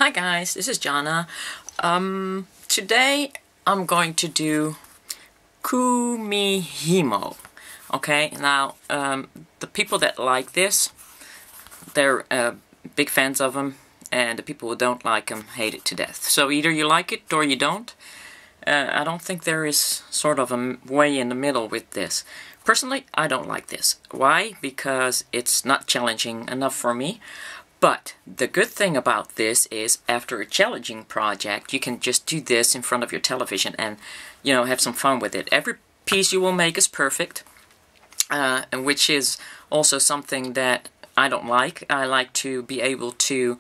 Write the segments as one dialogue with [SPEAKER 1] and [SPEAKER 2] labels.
[SPEAKER 1] Hi guys, this is Jana. Today I'm going to do Kumihimo. Okay, now the people that like this, they're big fans of them, and the people who don't like them hate it to death. So either you like it or you don't. I don't think there is sort of a way in the middle with this. Personally, I don't like this. Why? Because it's not challenging enough for me. But the good thing about this is, after a challenging project, you can just do this in front of your television and, you know, have some fun with it. Every piece you will make is perfect, and which is also something that I don't like. I like to be able to,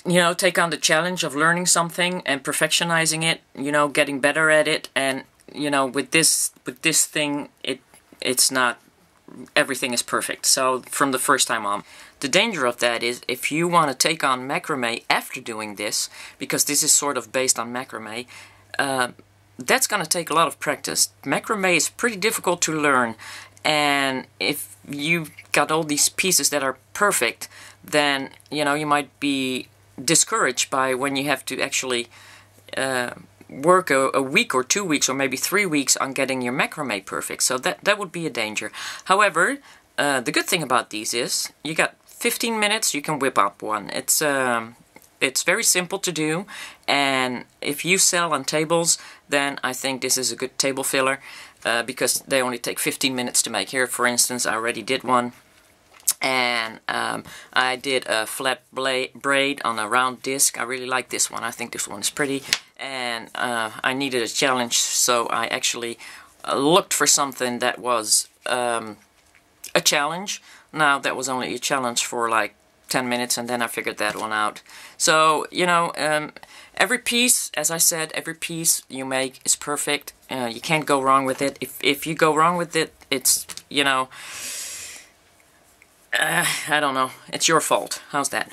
[SPEAKER 1] you know, take on the challenge of learning something and perfectionizing it, you know, getting better at it. And, you know, with this thing, it's not, everything is perfect. So from the first time on. The danger of that is, if you want to take on macrame after doing this, because this is sort of based on macrame, that's going to take a lot of practice. Macrame is pretty difficult to learn, and if you've got all these pieces that are perfect, then, you know, you might be discouraged by when you have to actually work a week or 2 weeks or maybe 3 weeks on getting your macrame perfect. So that would be a danger. However, the good thing about these is you got 15 minutes, you can whip up one. It's very simple to do, and if you sell on tables, then I think this is a good table filler, because they only take 15 minutes to make. Here, for instance, I already did one, and I did a flat braid on a round disc. I really like this one. I think this one is pretty, and I needed a challenge, so I actually looked for something that was a challenge. Now, that was only a challenge for like 10 minutes, and then I figured that one out. So, you know, every piece, as I said, every piece you make is perfect. You can't go wrong with it. If you go wrong with it, it's, you know, I don't know. It's your fault. How's that?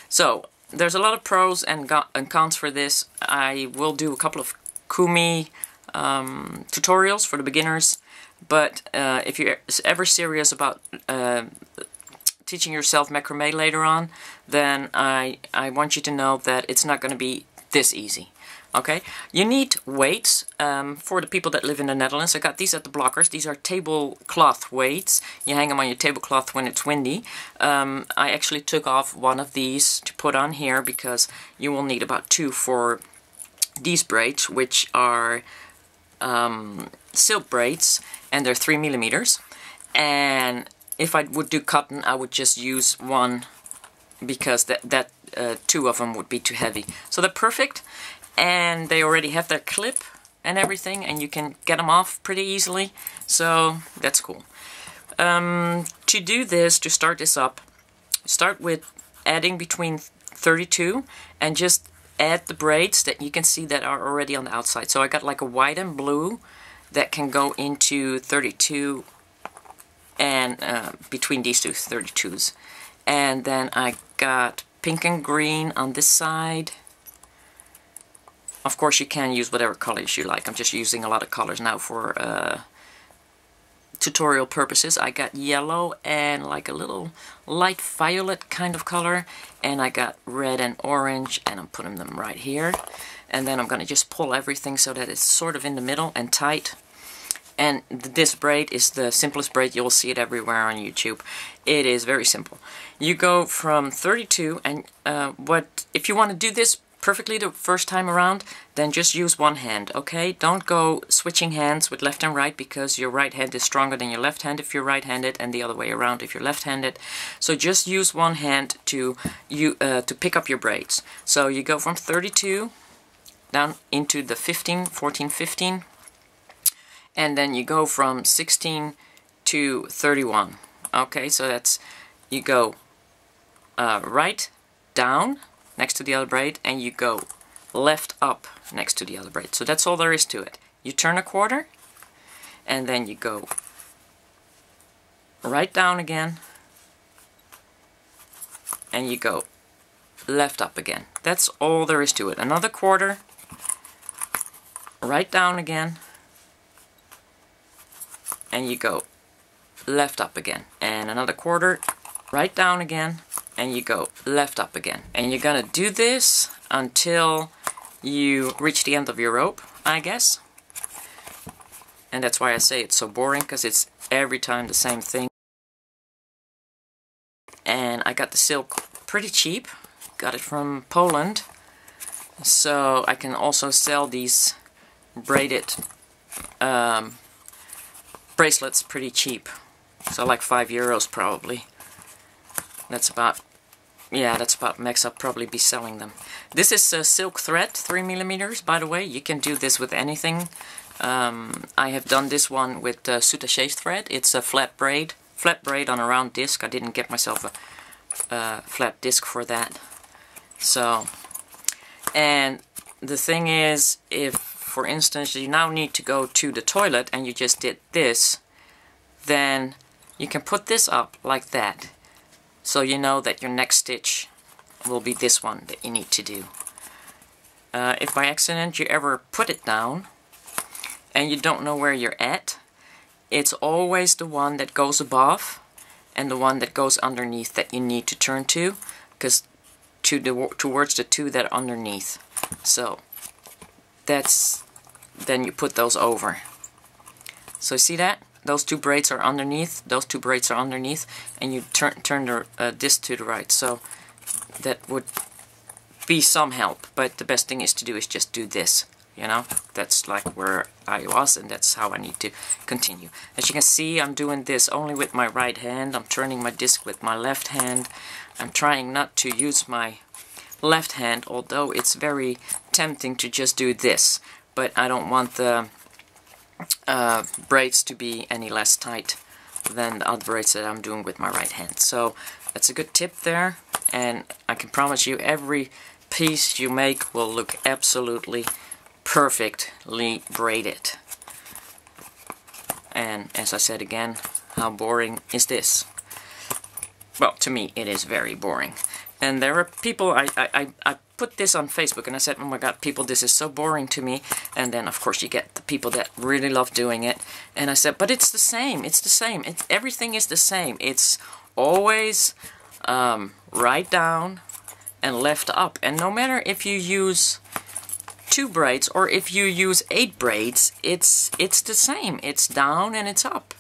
[SPEAKER 1] So, there's a lot of pros and cons for this. I will do a couple of Kumi tutorials for the beginners. But if you're ever serious about teaching yourself macrame later on, then I want you to know that it's not going to be this easy. Okay? You need weights. For the people that live in the Netherlands, I got these at the Blockers. These are tablecloth weights. You hang them on your tablecloth when it's windy. I actually took off one of these to put on here because you will need about 2 for these braids, which are silk braids, and they're 3 millimeters. And if I would do cotton, I would just use one, because that 2 of them would be too heavy. So they're perfect, and they already have their clip and everything, and you can get them off pretty easily, so that's cool. To do this, to start this up, start with adding between 32 and just add the braids that you can see that are already on the outside. So I got like a white and blue that can go into 32, and between these two 32s. And then I got pink and green on this side. Of course, you can use whatever colors you like. I'm just using a lot of colors now for tutorial purposes. I got yellow and like a little light violet kind of color, and I got red and orange, and I'm putting them right here. And then I'm going to just pull everything so that it's sort of in the middle and tight. And this braid is the simplest braid. You'll see it everywhere on YouTube. It is very simple. You go from 32, and if you want to do this perfectly the first time around, then just use one hand, okay? Don't go switching hands with left and right, because your right hand is stronger than your left hand if you're right-handed, and the other way around if you're left-handed. So just use one hand to pick up your braids. So you go from 32 down into the 15, 14, 15, and then you go from 16 to 31. Okay, so that's, you go right down next to the other braid, and you go left up next to the other braid. So that's all there is to it. You turn a quarter, and then you go right down again, and you go left up again. That's all there is to it. Another quarter, right down again, and you go left up again. And another quarter, right down again, and you go left up again. And you're gonna do this until you reach the end of your rope, I guess. And that's why I say it's so boring, because it's every time the same thing. And I got the silk pretty cheap. Got it from Poland. So I can also sell these braided bracelets pretty cheap. So like €5 probably. That's about, yeah, that's about max I'll probably be selling them. This is silk thread, 3mm, by the way. You can do this with anything. I have done this one with soutache thread. It's a flat braid on a round disc. I didn't get myself a flat disc for that. So, and the thing is, if, for instance, you now need to go to the toilet and you just did this, then you can put this up like that. So you know that your next stitch will be this one that you need to do. If by accident you ever put it down and you don't know where you're at, it's always the one that goes above and the one that goes underneath that you need to turn to, because towards the two that are underneath. So that's, then you put those over. So see that? Those two braids are underneath, those two braids are underneath, and you turn the disc to the right. So that would be some help, but the best thing is to do is just do this, you know? That's like where I was, and that's how I need to continue. As you can see, I'm doing this only with my right hand. I'm turning my disc with my left hand. I'm trying not to use my left hand, although it's very tempting to just do this, but I don't want the braids to be any less tight than the other braids that I'm doing with my right hand. So that's a good tip there, and I can promise you every piece you make will look absolutely perfectly braided. And as I said again, how boring is this? Well, to me it is very boring. And there are people, I put this on Facebook and I said, oh my god, people, this is so boring to me. And then of course you get the people that really love doing it. And I said, but it's the same, it's the same. Everything is the same. It's always right down and left up. And no matter if you use 2 braids or if you use 8 braids, it's the same. It's down and it's up.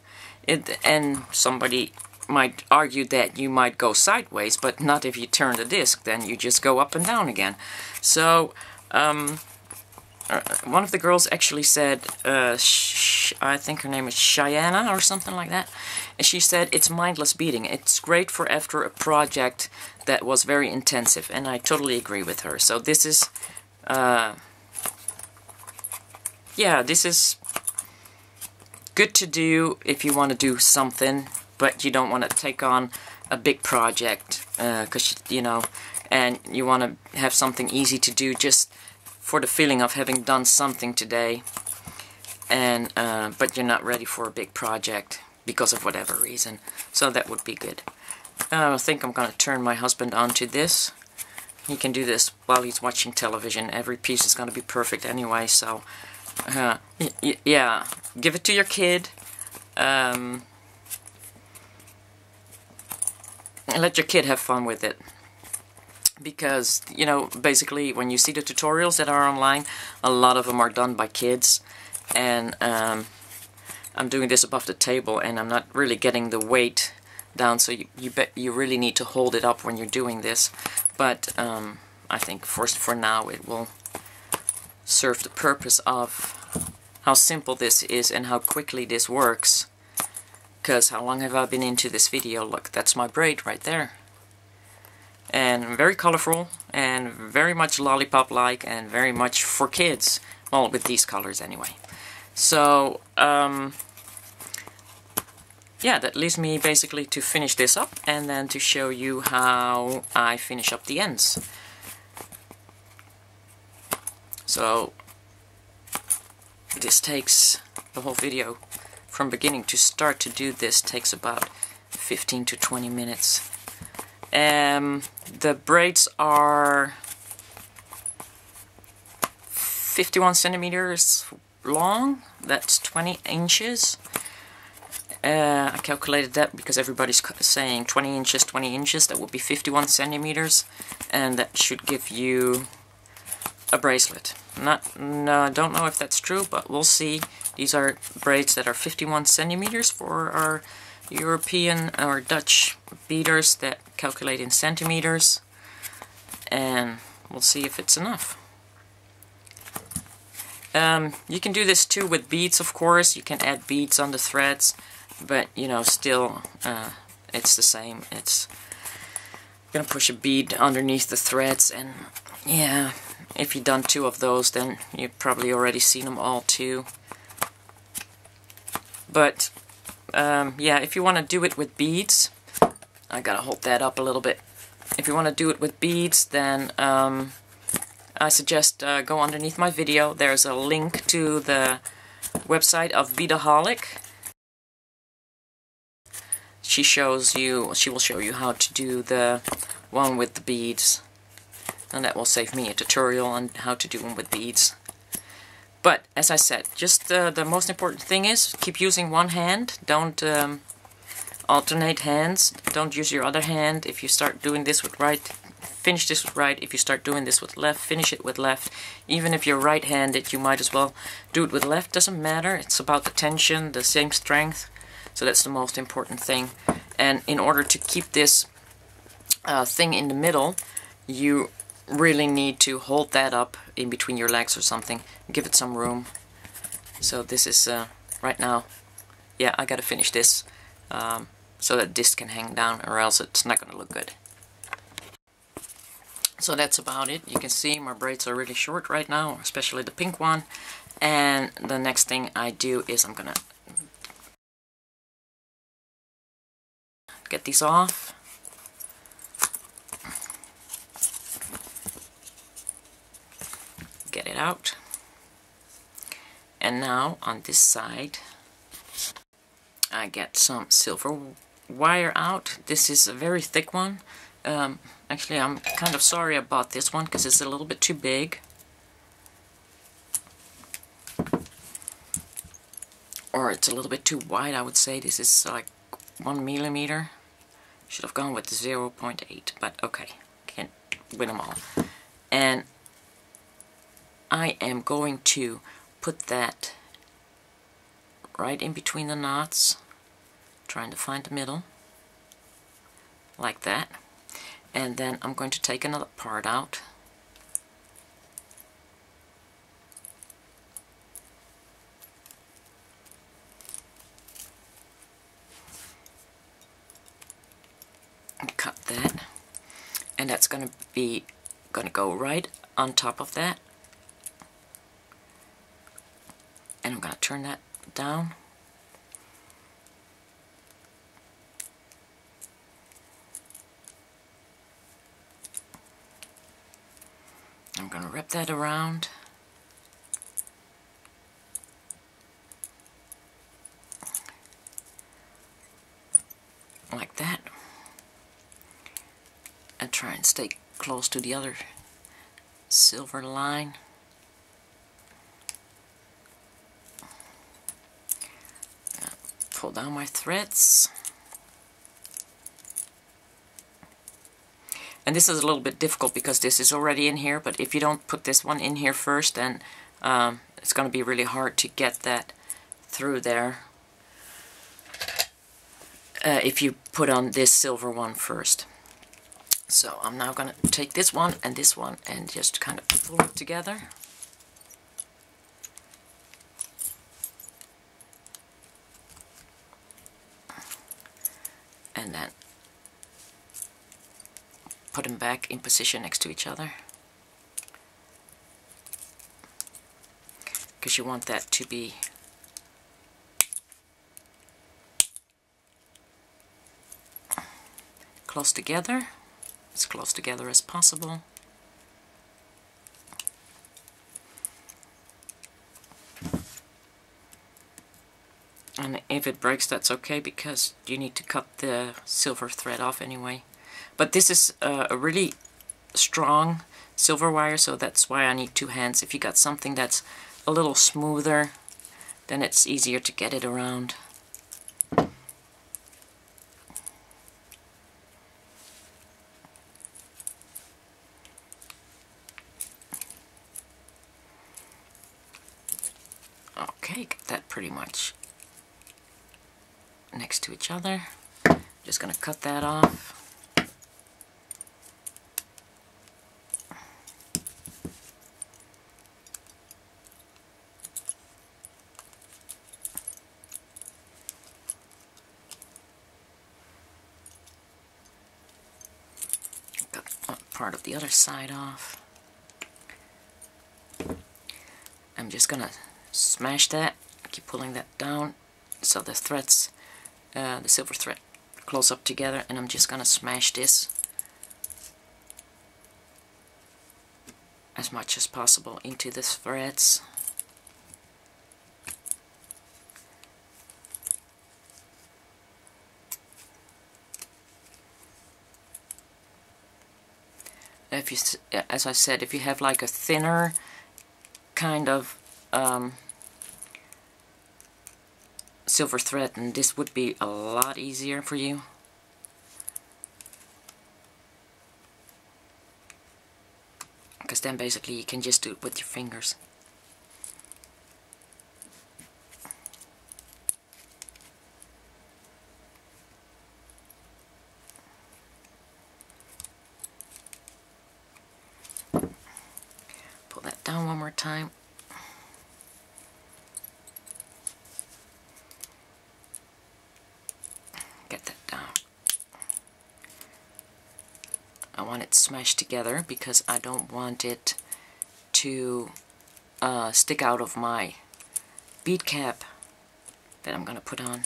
[SPEAKER 1] And somebody might argue that you might go sideways, but not if you turn the disc, then you just go up and down again. So one of the girls actually said, I think her name is Cheyenne or something like that, and she said it's mindless beading. It's great for after a project that was very intensive, and I totally agree with her. So this is yeah, this is good to do if you want to do something, but you don't want to take on a big project, because, you know, and you want to have something easy to do just for the feeling of having done something today, and but you're not ready for a big project because of whatever reason. So that would be good. I think I'm going to turn my husband on to this. He can do this while he's watching television. Every piece is going to be perfect anyway, so yeah, give it to your kid. And let your kid have fun with it. Because, you know, basically when you see the tutorials that are online, a lot of them are done by kids. And I'm doing this above the table and I'm not really getting the weight down, so you really need to hold it up when you're doing this. But I think for now it will serve the purpose of how simple this is and how quickly this works. Because how long have I been into this video? Look, that's my braid right there. And very colorful, and very much lollipop-like, and very much for kids. Well, with these colors anyway. So, yeah, that leaves me basically to finish this up, and then to show you how I finish up the ends. So, this takes the whole video. From beginning to start to do this takes about 15 to 20 minutes. The braids are 51 centimeters long. That's 20 inches. I calculated that because everybody's saying 20 inches, 20 inches. That would be 51 centimeters, and that should give you a bracelet. No, I don't know if that's true, but we'll see. These are braids that are 51 centimeters for our European or Dutch beaders that calculate in centimeters, and we'll see if it's enough. You can do this too with beads, of course. You can add beads on the threads, but you know, still it's the same. It's gonna push a bead underneath the threads, and yeah, if you've done 2 of those, then you've probably already seen them all too. But yeah, if you want to do it with beads, I gotta hold that up a little bit. If you want to do it with beads, then I suggest go underneath my video. There's a link to the website of Beadaholic. She will show you how to do the one with the beads, and that will save me a tutorial on how to do them with beads. But as I said, just the most important thing is keep using one hand. Don't alternate hands. Don't use your other hand. If you start doing this with right, finish this with right. If you start doing this with left, finish it with left. Even if you're right-handed, you might as well do it with left. Doesn't matter. It's about the tension, the same strength. So that's the most important thing. And in order to keep this thing in the middle, you really need to hold that up in between your legs or something. Give it some room. So this is right now. Yeah, I gotta finish this so that this can hang down, or else it's not gonna look good. So that's about it. You can see my braids are really short right now, especially the pink one. And the next thing I do is I'm gonna get these off. Get it out. And now on this side I get some silver wire out. This is a very thick one. Actually, I'm kind of sorry about this one because it's a little bit too big. Or it's a little bit too wide, I would say. This is like 1 millimeter. Should have gone with 0.8, but okay. Can't win them all. And I am going to put that right in between the knots, trying to find the middle, like that. And then I'm going to take another part out. And cut that. And that's going to go right on top of that. And I'm going to turn that down. I'm going to wrap that around. Like that. And try and stay close to the other silver line. Pull down my threads. And this is a little bit difficult because this is already in here, but if you don't put this one in here first, then it's going to be really hard to get that through there if you put on this silver one first. So I'm now going to take this one and just kind of pull it together. And then put them back in position next to each other, because you want that to be close together, as close together as possible. And if it breaks, that's okay, because you need to cut the silver thread off anyway. But this is a really strong silver wire, so that's why I need 2 hands. If you got something that's a little smoother, then it's easier to get it around. Okay, got that pretty much next to each other. Just gonna cut that off. Cut part of the other side off. I'm just gonna smash that, keep pulling that down so the threads, the silver thread, close up together, and I'm just gonna smash this as much as possible into the threads. If you, as I said, if you have like a thinner kind of silver thread, and this would be a lot easier for you. Because then basically you can just do it with your fingers. Pull that down one more time. Get that down. I want it smashed together because I don't want it to stick out of my bead cap that I'm going to put on.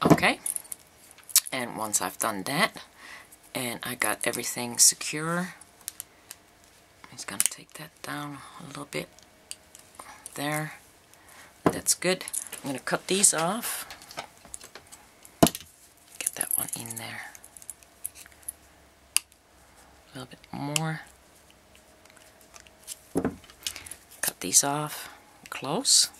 [SPEAKER 1] Okay, and once I've done that and I got everything secure, I'm just going to take that down a little bit there. That's good. I'm going to cut these off. Get that one in there. A little bit more. Cut these off close.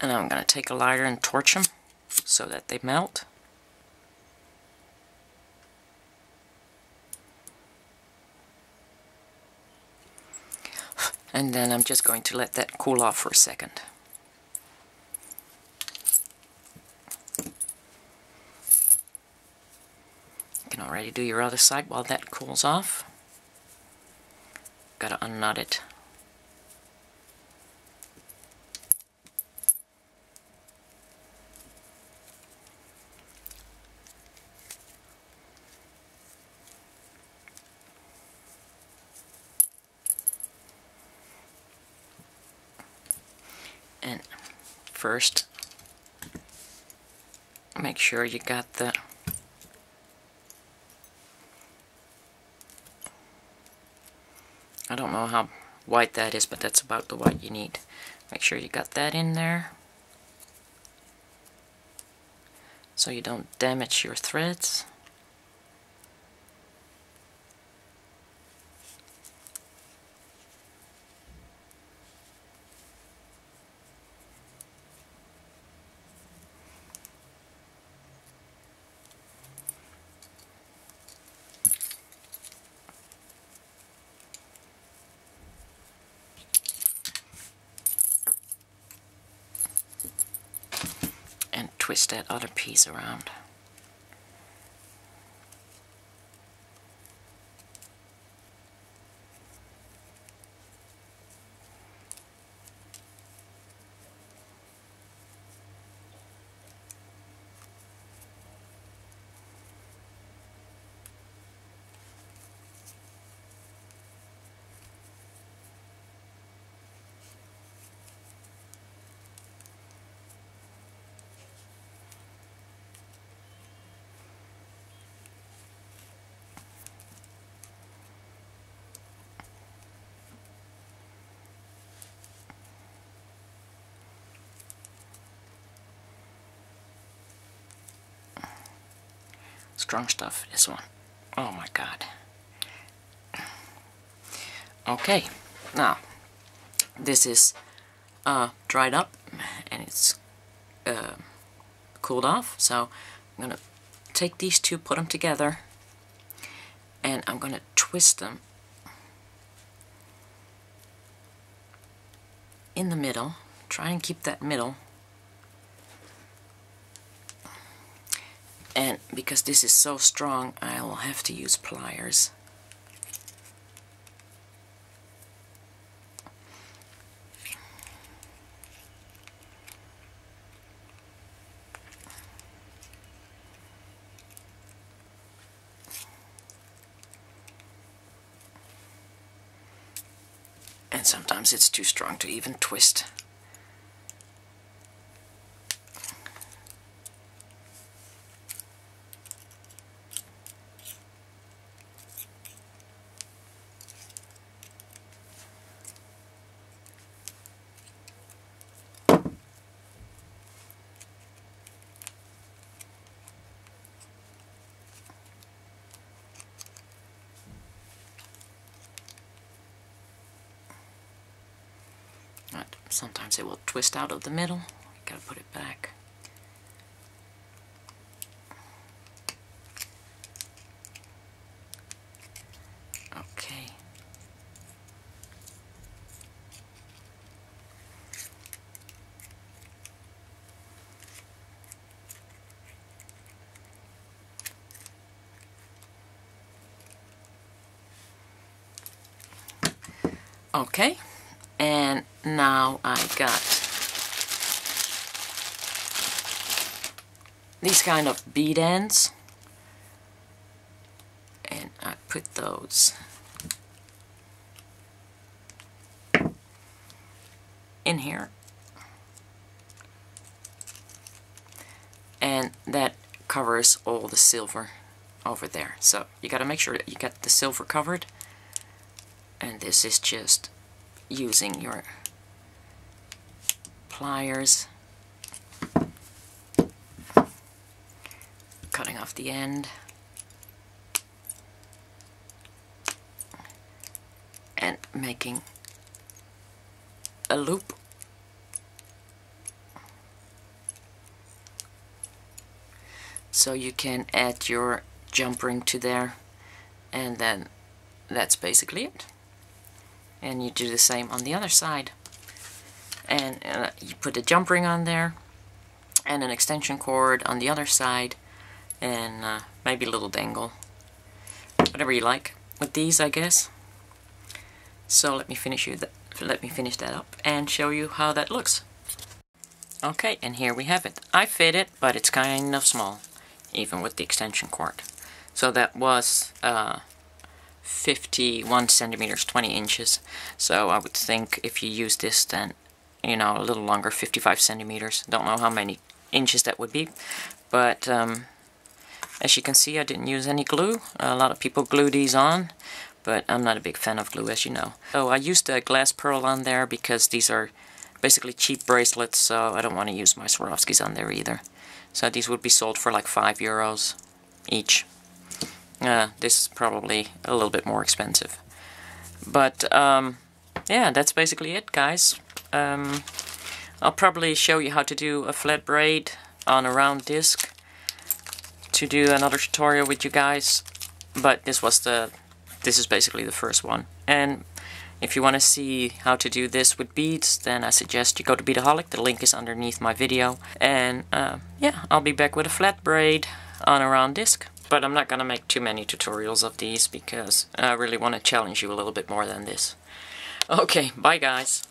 [SPEAKER 1] And I'm going to take a lighter and torch them so that they melt. And then I'm just going to let that cool off for a second. You can already do your other side while that cools off. Gotta unknot it. And first, make sure you got the I don't know how white that is, but that's about the white you need. Make sure you got that in there so you don't damage your threads. Twist that other piece around. strong stuff, this one. Oh my god. Okay, now this is dried up and it's cooled off, so I'm gonna take these two, put them together, and I'm gonna twist them in the middle. Try and keep that middle. And because this is so strong, I will have to use pliers. And sometimes it's too strong to even twist. Sometimes it will twist out of the middle. You gotta put it back. Okay. Okay. And now I got these kind of bead ends, and I put those in here, and that covers all the silver over there. So you gotta make sure that you got the silver covered, and this is just using your pliers, cutting off the end, and making a loop. So you can add your jump ring to there, and then that's basically it. And you do the same on the other side. And you put a jump ring on there, and an extension cord on the other side, and maybe a little dangle. Whatever you like with these, I guess. So let me finish that up and show you how that looks. Okay, and here we have it. I fit it, but it's kind of small, even with the extension cord. So that was 51 centimeters, 20 inches. So I would think if you use this, then, you know, a little longer, 55 centimeters. Don't know how many inches that would be. But as you can see, I didn't use any glue. A lot of people glue these on, but I'm not a big fan of glue, as you know. So I used a glass pearl on there because these are basically cheap bracelets, so I don't want to use my Swarovskis on there either. So these would be sold for like €5 each. This is probably a little bit more expensive. But yeah, that's basically it, guys. I'll probably show you how to do a flat braid on a round disc to do another tutorial with you guys. But this is basically the first one. And if you want to see how to do this with beads, then I suggest you go to Beadaholic. The link is underneath my video. And yeah, I'll be back with a flat braid on a round disc. But I'm not going to make too many tutorials of these because I really want to challenge you a little bit more than this. Okay, bye guys.